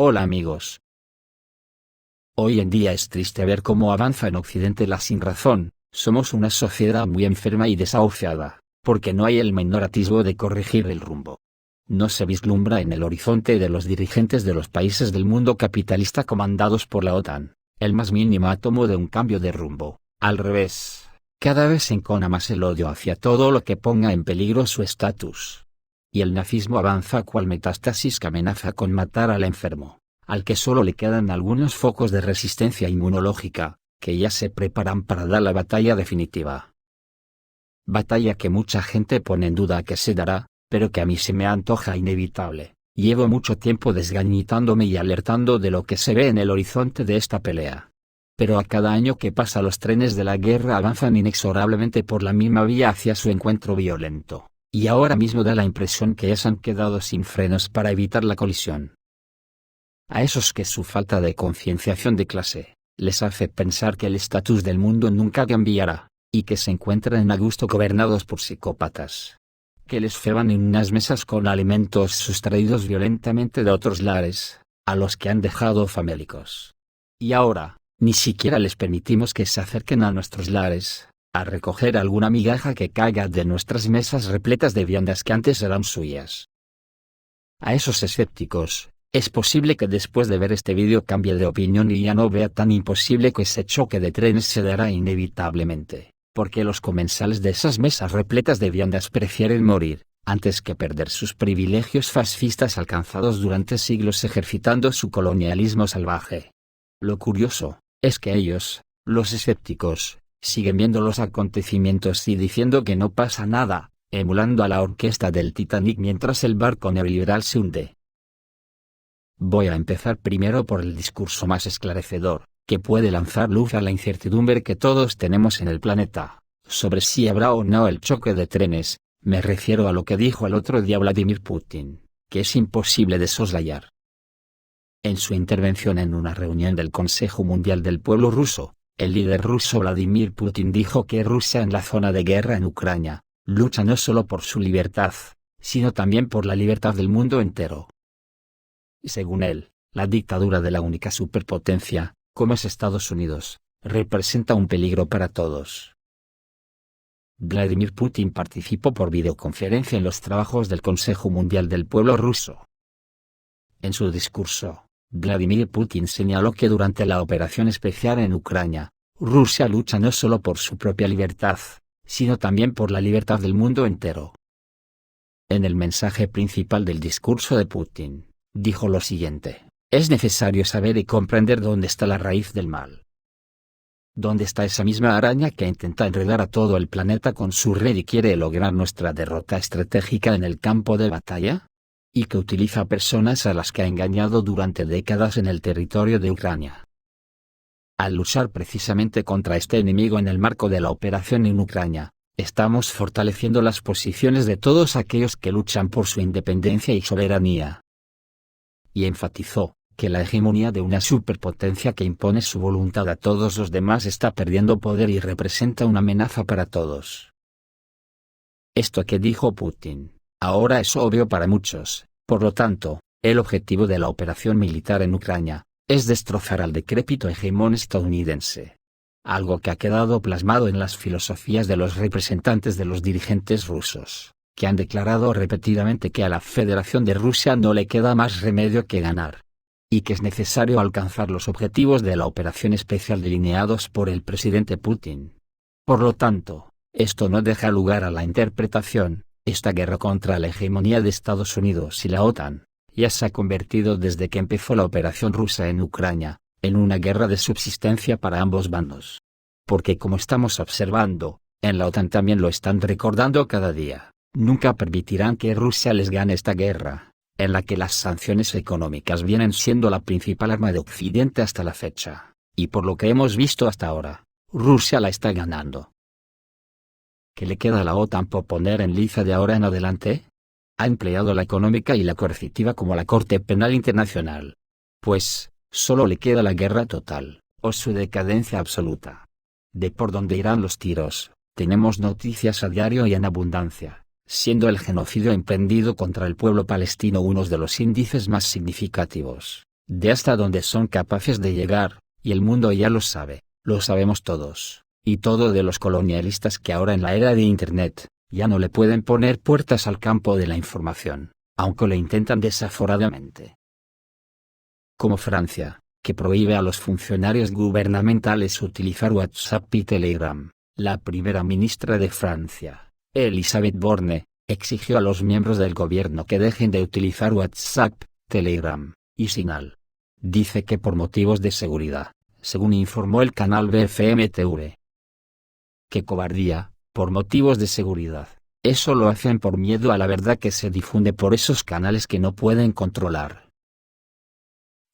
Hola amigos. Hoy en día es triste ver cómo avanza en Occidente la sinrazón. Somos una sociedad muy enferma y desahuciada, porque no hay el menor atisbo de corregir el rumbo. No se vislumbra en el horizonte de los dirigentes de los países del mundo capitalista comandados por la OTAN, el más mínimo átomo de un cambio de rumbo. Al revés, cada vez se encona más el odio hacia todo lo que ponga en peligro su estatus. Y el nazismo avanza cual metástasis que amenaza con matar al enfermo, al que solo le quedan algunos focos de resistencia inmunológica, que ya se preparan para dar la batalla definitiva. Batalla que mucha gente pone en duda que se dará, pero que a mí se me antoja inevitable. Llevo mucho tiempo desgañitándome y alertando de lo que se ve en el horizonte de esta pelea. Pero a cada año que pasa los trenes de la guerra avanzan inexorablemente por la misma vía hacia su encuentro violento, y ahora mismo da la impresión que ya se han quedado sin frenos para evitar la colisión. A esos que su falta de concienciación de clase les hace pensar que el estatus del mundo nunca cambiará, y que se encuentran a gusto gobernados por psicópatas, que les ceban en unas mesas con alimentos sustraídos violentamente de otros lares, a los que han dejado famélicos. Y ahora, ni siquiera les permitimos que se acerquen a nuestros lares, a recoger alguna migaja que caiga de nuestras mesas repletas de viandas que antes eran suyas. A esos escépticos, es posible que después de ver este vídeo cambie de opinión y ya no vea tan imposible que ese choque de trenes se dará inevitablemente, porque los comensales de esas mesas repletas de viandas prefieren morir, antes que perder sus privilegios fascistas alcanzados durante siglos ejercitando su colonialismo salvaje. Lo curioso, es que ellos, los escépticos, siguen viendo los acontecimientos y diciendo que no pasa nada, emulando a la orquesta del Titanic mientras el barco neoliberal se hunde. Voy a empezar primero por el discurso más esclarecedor, que puede lanzar luz a la incertidumbre que todos tenemos en el planeta, sobre si habrá o no el choque de trenes. Me refiero a lo que dijo el otro día Vladimir Putin, que es imposible de soslayar. En su intervención en una reunión del Consejo Mundial del Pueblo Ruso, el líder ruso Vladimir Putin dijo que Rusia en la zona de guerra en Ucrania, lucha no solo por su libertad, sino también por la libertad del mundo entero. Según él, la dictadura de la única superpotencia, como es Estados Unidos, representa un peligro para todos. Vladimir Putin participó por videoconferencia en los trabajos del Consejo Mundial del Pueblo Ruso. En su discurso, Vladimir Putin señaló que durante la operación especial en Ucrania, Rusia lucha no solo por su propia libertad, sino también por la libertad del mundo entero. En el mensaje principal del discurso de Putin, dijo lo siguiente: es necesario saber y comprender dónde está la raíz del mal. ¿Dónde está esa misma araña que intenta enredar a todo el planeta con su red y quiere lograr nuestra derrota estratégica en el campo de batalla? Y que utiliza personas a las que ha engañado durante décadas en el territorio de Ucrania. Al luchar precisamente contra este enemigo en el marco de la operación en Ucrania, estamos fortaleciendo las posiciones de todos aquellos que luchan por su independencia y soberanía. Y enfatizó que la hegemonía de una superpotencia que impone su voluntad a todos los demás está perdiendo poder y representa una amenaza para todos. Esto que dijo Putin, ahora es obvio para muchos. Por lo tanto, el objetivo de la operación militar en Ucrania es destrozar al decrépito hegemón estadounidense. Algo que ha quedado plasmado en las filosofías de los representantes de los dirigentes rusos, que han declarado repetidamente que a la Federación de Rusia no le queda más remedio que ganar, y que es necesario alcanzar los objetivos de la operación especial delineados por el presidente Putin. Por lo tanto, esto no deja lugar a la interpretación. Esta guerra contra la hegemonía de Estados Unidos y la OTAN, ya se ha convertido desde que empezó la operación rusa en Ucrania, en una guerra de subsistencia para ambos bandos. Porque como estamos observando, en la OTAN también lo están recordando cada día, nunca permitirán que Rusia les gane esta guerra, en la que las sanciones económicas vienen siendo la principal arma de Occidente hasta la fecha, y por lo que hemos visto hasta ahora, Rusia la está ganando. ¿Qué le queda a la OTAN por poner en liza de ahora en adelante? Ha empleado la económica y la coercitiva como la Corte Penal Internacional. Pues, solo le queda la guerra total, o su decadencia absoluta. De por dónde irán los tiros, tenemos noticias a diario y en abundancia, siendo el genocidio emprendido contra el pueblo palestino uno de los índices más significativos, de hasta dónde son capaces de llegar, y el mundo ya lo sabe, lo sabemos todos, y todo de los colonialistas que ahora en la era de Internet, ya no le pueden poner puertas al campo de la información, aunque lo intentan desaforadamente. Como Francia, que prohíbe a los funcionarios gubernamentales utilizar WhatsApp y Telegram, la primera ministra de Francia, Elisabeth Borne, exigió a los miembros del gobierno que dejen de utilizar WhatsApp, Telegram y Signal. Dice que por motivos de seguridad, según informó el canal BFM TV. ¡Qué cobardía! Por motivos de seguridad. Eso lo hacen por miedo a la verdad que se difunde por esos canales que no pueden controlar.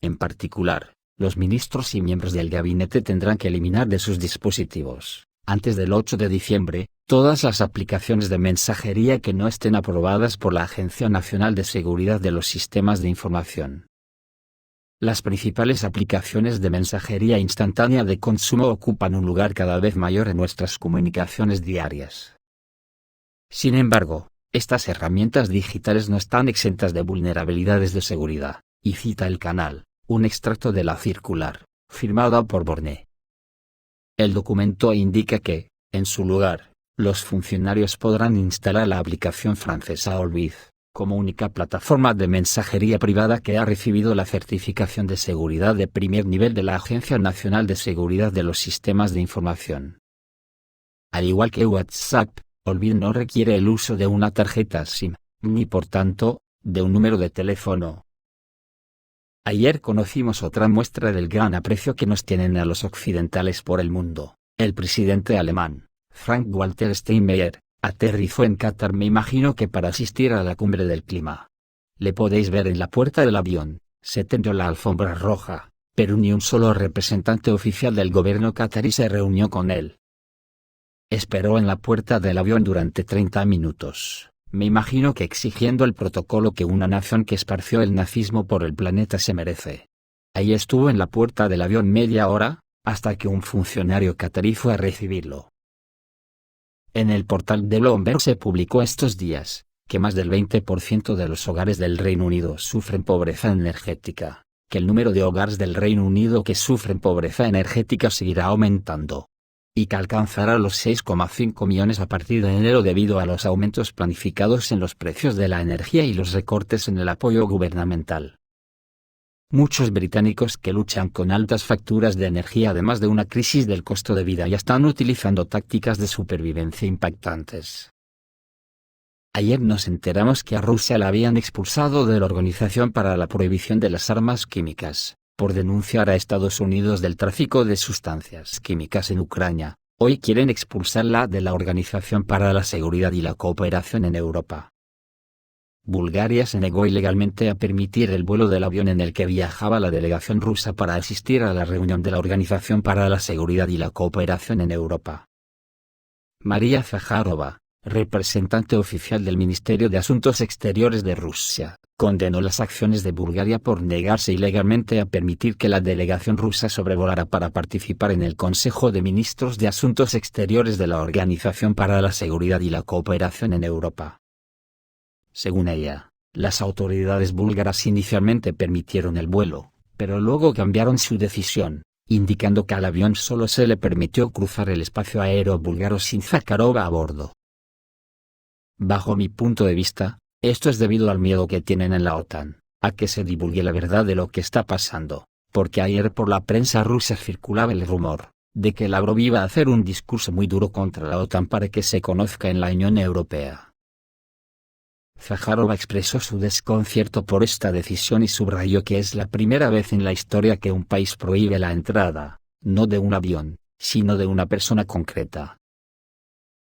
En particular, los ministros y miembros del gabinete tendrán que eliminar de sus dispositivos, antes del 8 de diciembre, todas las aplicaciones de mensajería que no estén aprobadas por la Agencia Nacional de Seguridad de los Sistemas de Información. Las principales aplicaciones de mensajería instantánea de consumo ocupan un lugar cada vez mayor en nuestras comunicaciones diarias. Sin embargo, estas herramientas digitales no están exentas de vulnerabilidades de seguridad, y cita el canal, un extracto de la circular, firmada por Borne. El documento indica que, en su lugar, los funcionarios podrán instalar la aplicación francesa Olbit, como única plataforma de mensajería privada que ha recibido la certificación de seguridad de primer nivel de la Agencia Nacional de Seguridad de los Sistemas de Información. Al igual que WhatsApp, Olbit no requiere el uso de una tarjeta SIM, ni por tanto, de un número de teléfono. Ayer conocimos otra muestra del gran aprecio que nos tienen a los occidentales por el mundo. El presidente alemán, Frank-Walter Steinmeier, aterrizó en Qatar, me imagino que para asistir a la cumbre del clima. Le podéis ver en la puerta del avión, se tendió la alfombra roja, pero ni un solo representante oficial del gobierno qatarí se reunió con él. Esperó en la puerta del avión durante 30 minutos, me imagino que exigiendo el protocolo que una nación que esparció el nazismo por el planeta se merece. Ahí estuvo en la puerta del avión media hora, hasta que un funcionario qatarí fue a recibirlo. En el portal de Bloomberg se publicó estos días, que más del 20% de los hogares del Reino Unido sufren pobreza energética, que el número de hogares del Reino Unido que sufren pobreza energética seguirá aumentando, y que alcanzará los 6,5 millones a partir de enero debido a los aumentos planificados en los precios de la energía y los recortes en el apoyo gubernamental. Muchos británicos que luchan con altas facturas de energía además de una crisis del costo de vida ya están utilizando tácticas de supervivencia impactantes. Ayer nos enteramos que a Rusia la habían expulsado de la Organización para la Prohibición de las Armas Químicas, por denunciar a Estados Unidos del tráfico de sustancias químicas en Ucrania. Hoy quieren expulsarla de la Organización para la Seguridad y la Cooperación en Europa. Bulgaria se negó ilegalmente a permitir el vuelo del avión en el que viajaba la delegación rusa para asistir a la reunión de la Organización para la Seguridad y la Cooperación en Europa. María Zaharova, representante oficial del Ministerio de Asuntos Exteriores de Rusia, condenó las acciones de Bulgaria por negarse ilegalmente a permitir que la delegación rusa sobrevolara para participar en el Consejo de Ministros de Asuntos Exteriores de la Organización para la Seguridad y la Cooperación en Europa. Según ella, las autoridades búlgaras inicialmente permitieron el vuelo, pero luego cambiaron su decisión, indicando que al avión solo se le permitió cruzar el espacio aéreo búlgaro sin Zakharova a bordo. Bajo mi punto de vista, esto es debido al miedo que tienen en la OTAN, a que se divulgue la verdad de lo que está pasando, porque ayer por la prensa rusa circulaba el rumor, de que Lavrov iba a hacer un discurso muy duro contra la OTAN para que se conozca en la Unión Europea. Zaharova expresó su desconcierto por esta decisión y subrayó que es la primera vez en la historia que un país prohíbe la entrada, no de un avión, sino de una persona concreta.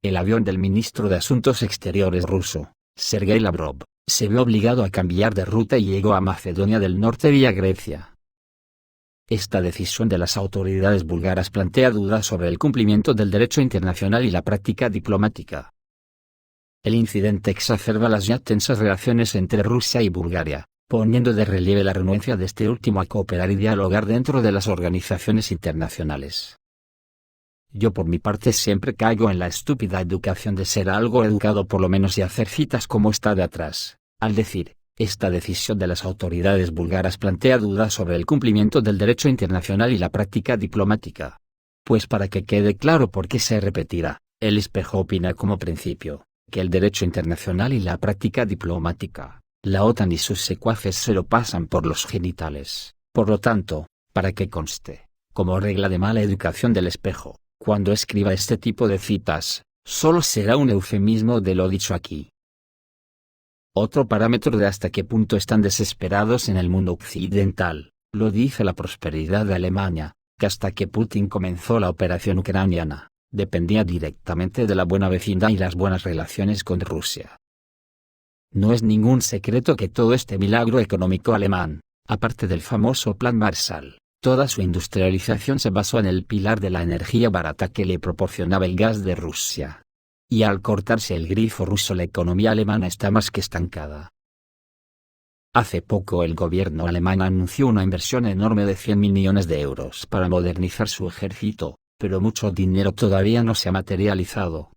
El avión del ministro de Asuntos Exteriores ruso, Sergei Lavrov, se vio obligado a cambiar de ruta y llegó a Macedonia del Norte vía Grecia. Esta decisión de las autoridades búlgaras plantea dudas sobre el cumplimiento del derecho internacional y la práctica diplomática. El incidente exacerba las ya tensas relaciones entre Rusia y Bulgaria, poniendo de relieve la renuencia de este último a cooperar y dialogar dentro de las organizaciones internacionales. Yo por mi parte siempre caigo en la estúpida educación de ser algo educado por lo menos y hacer citas como esta de atrás, al decir, esta decisión de las autoridades búlgaras plantea dudas sobre el cumplimiento del derecho internacional y la práctica diplomática. Pues para que quede claro por qué se repetirá, El Espejo opina como principio, que el derecho internacional y la práctica diplomática, la OTAN y sus secuaces se lo pasan por los genitales. Por lo tanto, para que conste, como regla de mala educación del Espejo, cuando escriba este tipo de citas, solo será un eufemismo de lo dicho aquí. Otro parámetro de hasta qué punto están desesperados en el mundo occidental, lo dice la prosperidad de Alemania, que hasta que Putin comenzó la operación ucraniana, dependía directamente de la buena vecindad y las buenas relaciones con Rusia. No es ningún secreto que todo este milagro económico alemán, aparte del famoso Plan Marshall, toda su industrialización se basó en el pilar de la energía barata que le proporcionaba el gas de Rusia. Y al cortarse el grifo ruso la economía alemana está más que estancada. Hace poco el gobierno alemán anunció una inversión enorme de 100 millones de euros para modernizar su ejército, pero mucho dinero todavía no se ha materializado.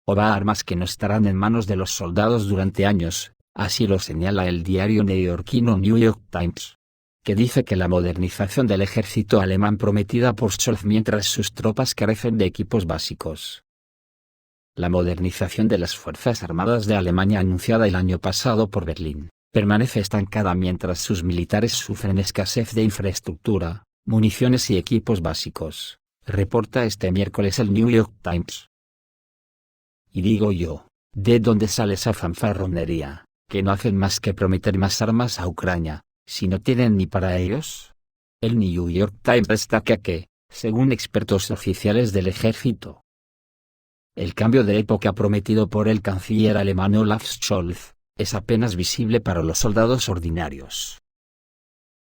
O va a armas que no estarán en manos de los soldados durante años, así lo señala el diario neoyorquino New York Times, que dice que la modernización del ejército alemán prometida por Scholz mientras sus tropas carecen de equipos básicos. La modernización de las Fuerzas Armadas de Alemania anunciada el año pasado por Berlín, permanece estancada mientras sus militares sufren escasez de infraestructura, municiones y equipos básicos, reporta este miércoles el New York Times. Y digo yo, ¿de dónde sale esa fanfarronería, que no hacen más que prometer más armas a Ucrania, si no tienen ni para ellos? El New York Times destaca que, según expertos oficiales del ejército, el cambio de época prometido por el canciller alemán Olaf Scholz, es apenas visible para los soldados ordinarios.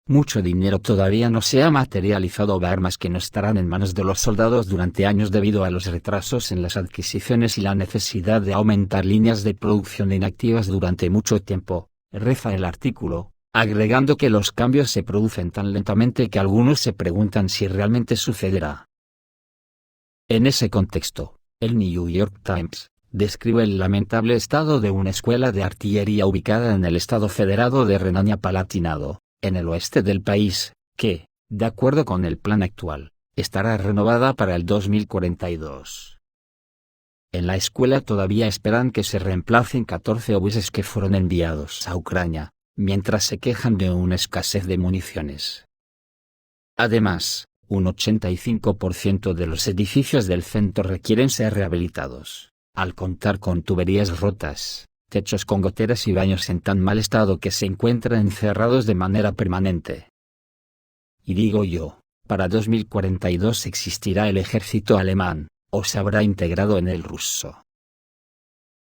Mucho dinero todavía no se ha materializado o armas que no estarán en manos de los soldados durante años debido a los retrasos en las adquisiciones y la necesidad de aumentar líneas de producción inactivas durante mucho tiempo, reza el artículo, agregando que los cambios se producen tan lentamente que algunos se preguntan si realmente sucederá. En ese contexto, el New York Times describe el lamentable estado de una escuela de artillería ubicada en el estado federado de Renania-Palatinado, en el oeste del país, que, de acuerdo con el plan actual, estará renovada para el 2042. En la escuela todavía esperan que se reemplacen 14 obuses que fueron enviados a Ucrania, mientras se quejan de una escasez de municiones. Además, un 85% de los edificios del centro requieren ser rehabilitados, al contar con tuberías rotas, techos con goteras y baños en tan mal estado que se encuentran encerrados de manera permanente. Y digo yo, para 2042 existirá el ejército alemán, o se habrá integrado en el ruso.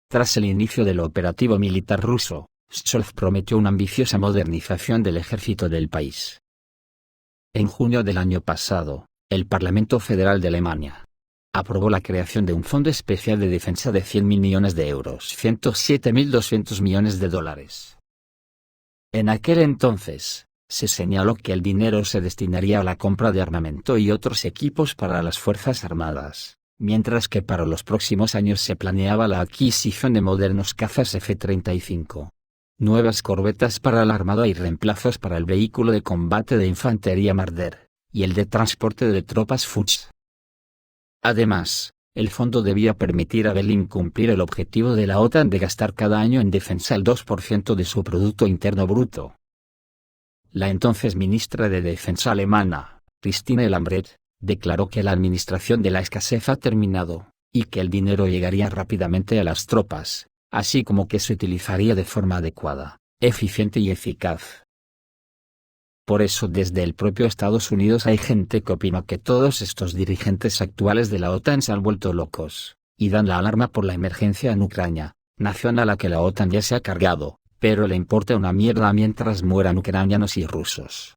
Tras el inicio del operativo militar ruso, Scholz prometió una ambiciosa modernización del ejército del país. En junio del año pasado, el Parlamento Federal de Alemania aprobó la creación de un fondo especial de defensa de 100 millones de euros, 107.200 millones de dólares. En aquel entonces, se señaló que el dinero se destinaría a la compra de armamento y otros equipos para las Fuerzas Armadas, mientras que para los próximos años se planeaba la adquisición de modernos cazas F-35. Nuevas corbetas para la Armada y reemplazos para el vehículo de combate de infantería Marder, y el de transporte de tropas Fuchs. Además, el fondo debía permitir a Berlín cumplir el objetivo de la OTAN de gastar cada año en defensa el 2% de su Producto Interno Bruto. La entonces ministra de Defensa alemana, Christine Lambrecht, declaró que la administración de la escasez ha terminado, y que el dinero llegaría rápidamente a las tropas, así como que se utilizaría de forma adecuada, eficiente y eficaz. Por eso desde el propio Estados Unidos hay gente que opina que todos estos dirigentes actuales de la OTAN se han vuelto locos, y dan la alarma por la emergencia en Ucrania, nación a la que la OTAN ya se ha cargado, pero le importa una mierda mientras mueran ucranianos y rusos.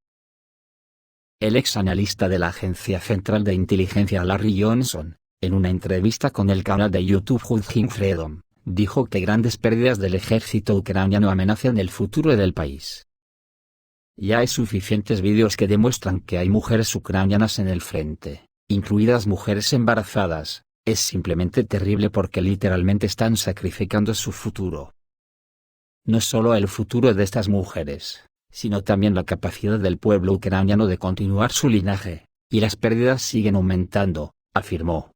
El ex analista de la Agencia Central de Inteligencia Larry Johnson, en una entrevista con el canal de YouTube Judging Freedom, dijo que grandes pérdidas del ejército ucraniano amenazan el futuro del país. Ya hay suficientes vídeos que demuestran que hay mujeres ucranianas en el frente, incluidas mujeres embarazadas. Es simplemente terrible porque literalmente están sacrificando su futuro. no solo el futuro de estas mujeres, sino también la capacidad del pueblo ucraniano de continuar su linaje, y las pérdidas siguen aumentando, afirmó.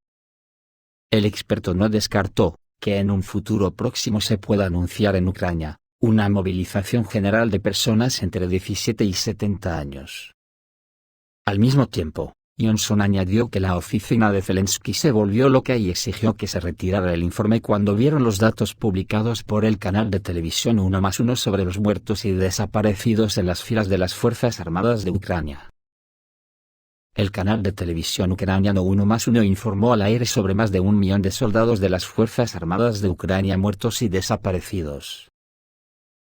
El experto no descartó que en un futuro próximo se pueda anunciar en Ucrania una movilización general de personas entre 17 y 70 años. Al mismo tiempo, Johnson añadió que la oficina de Zelensky se volvió loca y exigió que se retirara el informe cuando vieron los datos publicados por el canal de televisión 1+1 sobre los muertos y desaparecidos en las filas de las Fuerzas Armadas de Ucrania. El canal de televisión ucraniano 1+1 informó al aire sobre más de 1 millón de soldados de las Fuerzas Armadas de Ucrania muertos y desaparecidos.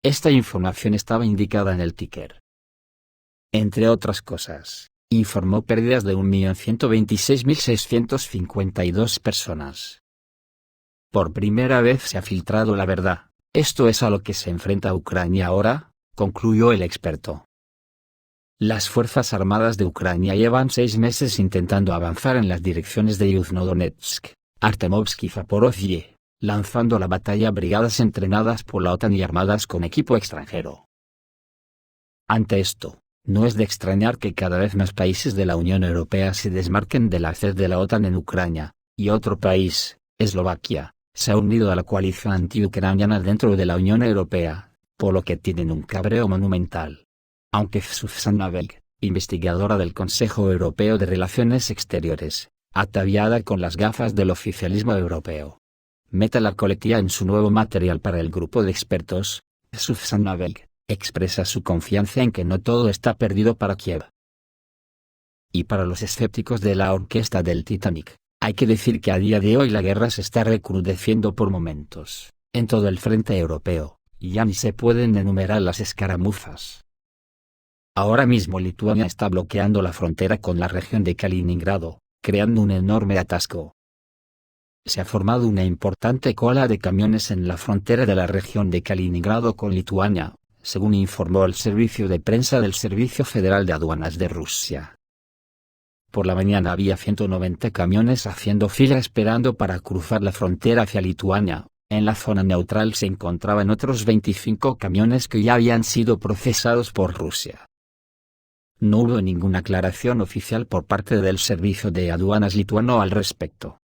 Esta información estaba indicada en el ticker. Entre otras cosas, informó pérdidas de 1.126.652 personas. Por primera vez se ha filtrado la verdad, esto es a lo que se enfrenta Ucrania ahora, concluyó el experto. Las Fuerzas Armadas de Ucrania llevan 6 meses intentando avanzar en las direcciones de Yuzhno-Donetsk, Artemovsk y Zaporozhye, lanzando a la batalla brigadas entrenadas por la OTAN y armadas con equipo extranjero. Ante esto, no es de extrañar que cada vez más países de la Unión Europea se desmarquen de la sede de la OTAN en Ucrania, y otro país, Eslovaquia, se ha unido a la coalición anti-ucraniana dentro de la Unión Europea, por lo que tienen un cabreo monumental. Aunque Zsuzsanna Vega, investigadora del Consejo Europeo de Relaciones Exteriores, ataviada con las gafas del oficialismo europeo, meta la coletilla en su nuevo material para el grupo de expertos, Zsuzsanna Vega expresa su confianza en que no todo está perdido para Kiev. Y para los escépticos de la orquesta del Titanic, hay que decir que a día de hoy la guerra se está recrudeciendo por momentos, en todo el frente europeo, y ya ni se pueden enumerar las escaramuzas. Ahora mismo Lituania está bloqueando la frontera con la región de Kaliningrado, creando un enorme atasco. Se ha formado una importante cola de camiones en la frontera de la región de Kaliningrado con Lituania, según informó el servicio de prensa del Servicio Federal de Aduanas de Rusia. Por la mañana había 190 camiones haciendo fila esperando para cruzar la frontera hacia Lituania. En la zona neutral se encontraban otros 25 camiones que ya habían sido procesados por Rusia. No hubo ninguna aclaración oficial por parte del servicio de aduanas lituano al respecto.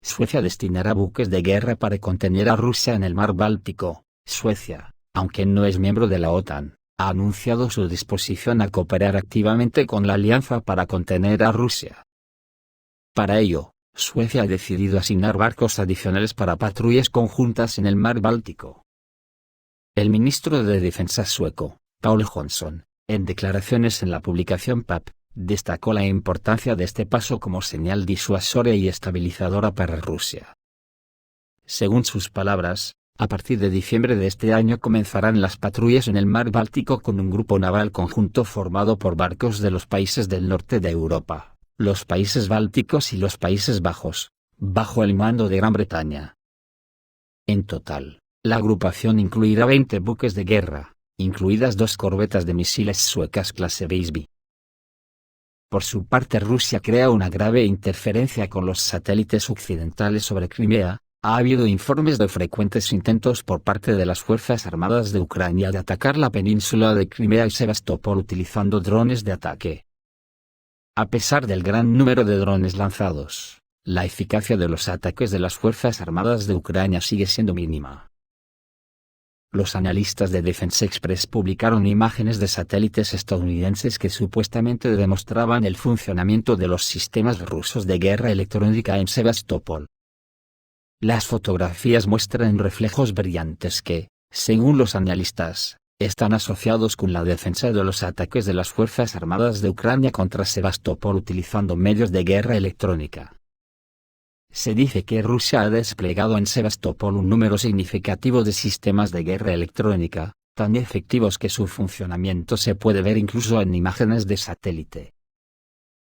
Suecia destinará buques de guerra para contener a Rusia en el mar Báltico. Suecia, aunque no es miembro de la OTAN, ha anunciado su disposición a cooperar activamente con la alianza para contener a Rusia. Para ello, Suecia ha decidido asignar barcos adicionales para patrullas conjuntas en el mar Báltico. El ministro de Defensa sueco, Paul Johnson, en declaraciones en la publicación PAP, destacó la importancia de este paso como señal disuasoria y estabilizadora para Rusia. Según sus palabras, a partir de diciembre de este año comenzarán las patrullas en el mar Báltico con un grupo naval conjunto formado por barcos de los países del norte de Europa, los países bálticos y los Países Bajos, bajo el mando de Gran Bretaña. En total, la agrupación incluirá 20 buques de guerra, incluidas 2 corbetas de misiles suecas clase Visby. Por su parte, Rusia crea una grave interferencia con los satélites occidentales sobre Crimea. Ha habido informes de frecuentes intentos por parte de las Fuerzas Armadas de Ucrania de atacar la península de Crimea y Sebastopol utilizando drones de ataque. A pesar del gran número de drones lanzados, la eficacia de los ataques de las Fuerzas Armadas de Ucrania sigue siendo mínima. Los analistas de Defense Express publicaron imágenes de satélites estadounidenses que supuestamente demostraban el funcionamiento de los sistemas rusos de guerra electrónica en Sebastopol. Las fotografías muestran reflejos brillantes que, según los analistas, están asociados con la defensa de los ataques de las Fuerzas Armadas de Ucrania contra Sebastopol utilizando medios de guerra electrónica. Se dice que Rusia ha desplegado en Sebastopol un número significativo de sistemas de guerra electrónica, tan efectivos que su funcionamiento se puede ver incluso en imágenes de satélite.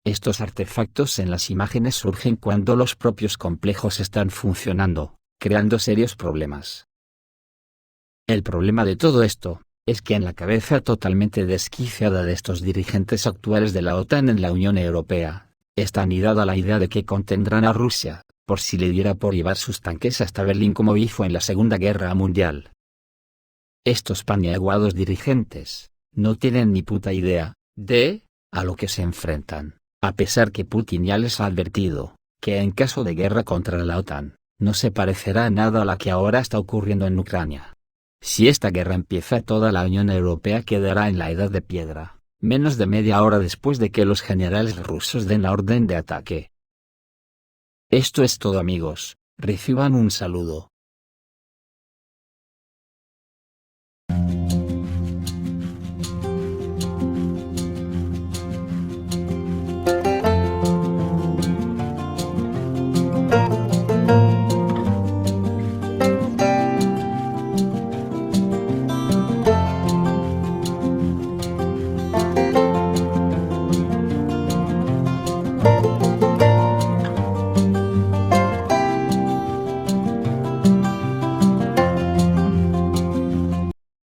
Estos artefactos en las imágenes surgen cuando los propios complejos están funcionando, creando serios problemas. El problema de todo esto, es que en la cabeza totalmente desquiciada de estos dirigentes actuales de la OTAN en la Unión Europea, está anidada la idea de que contendrán a Rusia, por si le diera por llevar sus tanques hasta Berlín como hizo en la Segunda Guerra Mundial. Estos paniaguados dirigentes, no tienen ni puta idea, a lo que se enfrentan, a pesar que Putin ya les ha advertido, que en caso de guerra contra la OTAN, no se parecerá nada a la que ahora está ocurriendo en Ucrania. Si esta guerra empieza, toda la Unión Europea quedará en la edad de piedra, menos de media hora después de que los generales rusos den la orden de ataque. Esto es todo, amigos, reciban un saludo.